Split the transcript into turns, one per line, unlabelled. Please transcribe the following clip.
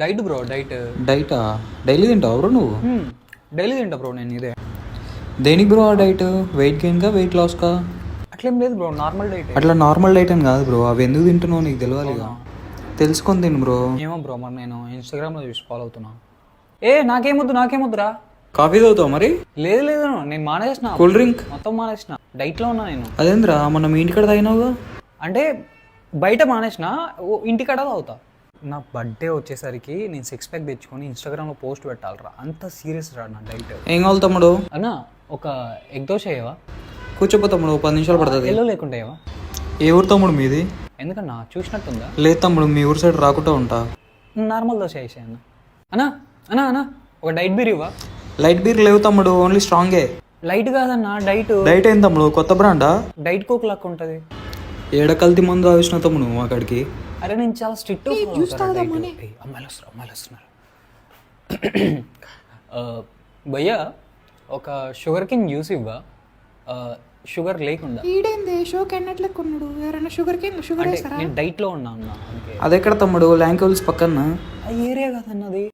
Diet bro diet.
డైటా? Daily తింటావు bro నువ్వు?
డైలీ తింటా బ్రో నేను ఇదే.
దేనికి బ్రో ఆ డైట్? వెయిట్ గెయిన్కా వెయిట్ లాస్కా?
అట్లేం లేదు బ్రో, నార్మల్ డైట్.
అట్లా నార్మల్ డైట్ అని కాదు బ్రో, అవి ఎందుకు తింటున్నావు నీకు తెలియాలి కదా, తెలుసుకొని తిను బ్రో.
ఏమో బ్రో మరి నేను ఇన్స్టాగ్రామ్లో చూసి ఫాలో అవుతున్నా. నాకేమొద్దురా.
కాఫీ తాగుతావు మరి?
లేదు లేదు నేను మానేసిన,
కూల్ డ్రింక్
మొత్తం మానేసిన, డైట్లో ఉన్నా నేను.
అదేంద్రా మొన్న మీ ఇంటికాడ తాగినావుగా?
అంటే బయట మానేసిన, ఇంటికాడ తాగుతా. నా బర్త్డే వచ్చేసరికి నేను 6 ప్యాక్ తెచ్చుకొని ఇన్స్టాగ్రామ్లో పోస్ట్ పెట్టాలరా, అంత సీరియస్ రా నా డైట్.
ఏం కావాలి తమ్ముడు?
అన్నా ఒక ఎగ్ దోశ అయ్యవా?
కూర్చోపో తమ్ముడు, 10 నిమిషాలు పడుతుంది.
ఎల్లో లేకుండా అయ్యవా?
ఏ ఊరు తమ్ముడు మీది?
ఎందుకన్నా చూసినట్టుందా?
లేదు తమ్ముడు, మీ ఊరు సైడ్ రాకుండా ఉంటా.
నార్మల్ దోశ వేసే అన్న. అన్నా అన్నా అన్నా ఒక డైట్ బీర్ ఇవ్వా?
లైట్ బీర్ లేవు తమ్ముడు, ఓన్లీ స్ట్రాంగే.
లైట్ కాదన్నా డైట్.
డైట్ ఏం తమ్ముడు, కొత్త బ్రాండా?
డైట్ కోక్ లాగా ఉంటుంది.
ఏడ కల్తీ మందు ఆవిసిన తమ్ముడు నువ్వు అక్కడికి.
అరే నేను చాలా స్ట్రిక్ట్. అమ్మాయిలు వస్తున్నారు. భయ్యా ఒక షుగర్ కింగ్ జ్యూస్ ఇవ్వా, షుగర్ లేకుండా.
ఈడేంది షోకి ఎన్నట్లే కొన్నాడు, ఎవరైనా షుగర్ కేన్ షుగర్
అంటే
వేస్తారా?
నేను డైట్లో ఉన్నా అన్న అందుకే.
అదెక్కడ తమ్ముడు? ల్యాంకోల్స్ పక్కన.
ఆ ఏరియా కదన్నది.